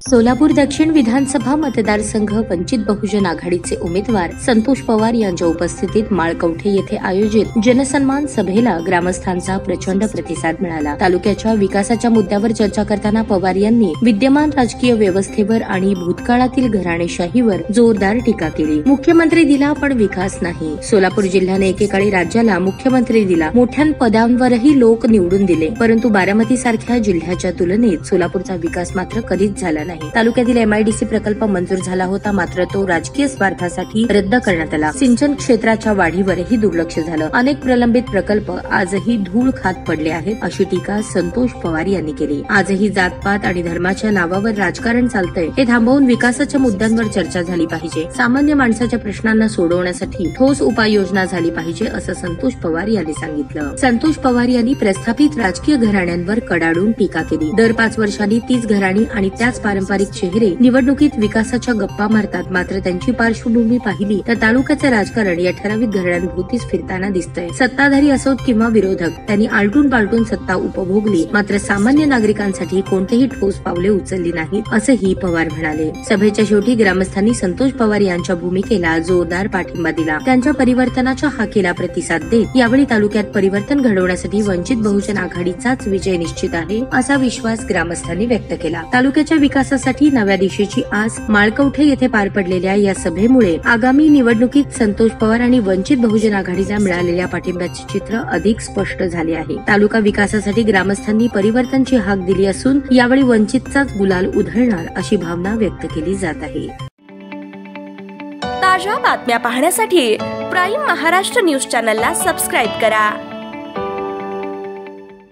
सोलापूर दक्षिण विधानसभा मतदारसंघ वंचित बहुजन आघाडीचे उमेदवार संतोष पवार यांच्या उपस्थितीत माळकवठे येथे आयोजित जनसन्मान सभेला ग्रामस्थांचा प्रचंड प्रतिसाद मिळाला। तालुक्याच्या विकासाच्या मुद्द्यावर चर्चा करताना पवार यांनी विद्यमान राजकीय व्यवस्थेवर आणि भूतकाळातील घराणेशाहीवर जोरदार टीका केली। मुख्यमंत्री दिला पण विकास नाही। सोलापूर जिल्ह्याने एकेकाळी राज्याला मुख्यमंत्री दिला, मोठ्या पदांवरही लोक निवडून दिले, परंतु बारामती सारख्या जिल्ह्याच्या तुलनेत सोलापूरचा विकास मात्र कधीच झाला नाही। तालुक्यातील MIDC प्रकल्प मंजूर झाला होता, मात्र तो राजकीय स्वार्थासाठी रद्द करण्यात आला। सिंचन क्षेत्राच्या वाढीवरही दुर्लक्ष झालं। अनेक प्रलंबित प्रकल्प आजही धूळ खात पडले आहेत, अशी टीका संतोष पवार यांनी केली। आजही जातपात आणि धर्माच्या नावावर राजकारण चालतंय, हे थांबवून विकासाच्या मुद्द्यांवर चर्चा झाली पाहिजे। सामान्य माणसाच्या प्रश्नांना सोडवण्यासाठी ठोस उपाययोजना झाली पाहिजे, असं संतोष पवार यांनी सांगितलं। संतोष पवार यांनी प्रस्थापित राजकीय घराण्यांवर कडाडून टीका केली। दर 5 वर्षांनी तीच घराणी आणि त्याच पारंपरिक चेहरे निवडणुकीत विकासाच्या गप्पा मारतात, मात्र त्यांची पार्श्वभूमी पाहिली तर तालुक्याचे राजकारण या ठराविक घराण्यांभोवतीच फिरताना दिसतंय। सत्ताधारी असोत किंवा विरोधक, त्यांनी आलटून पालटून सत्ता उपभोगली, मात्र सामान्य नागरिकांसाठी कोणतेही ठोस पावले उचलली नाहीत, असंही पवार म्हणाले। सभेच्या शेवटी ग्रामस्थांनी संतोष पवार यांच्या भूमिकेला जोरदार पाठिंबा दिला। त्यांच्या परिवर्तनाच्या हाकेला प्रतिसाद देत यावेळी तालुक्यात परिवर्तन घडवण्यासाठी वंचित बहुजन आघाडीचाच विजय निश्चित आहे, असा विश्वास ग्रामस्थांनी व्यक्त केला। तालुक्याच्या विकासासाठी नव्या दिशेची आस माळकवठे येथे पार पडलेल्या या सभेमुळे आगामी निवडणुकीत संतोष पवार आणि वंचित बहुजन आघाडीला मिळालेल्या पाठिंब्याचे चित्र अधिक स्पष्ट झाले आहे। तालुका विकासासाठी ग्रामस्थांनी परिवर्तनची हाक दिली असून यावेळी वंचितचाच गुलाल उधळणार अशी भावना व्यक्त केली जात आहे। ताज्या बातम्या पाहण्यासाठी प्राईम महाराष्ट्र न्यूज चॅनलला सबस्क्राईब करा।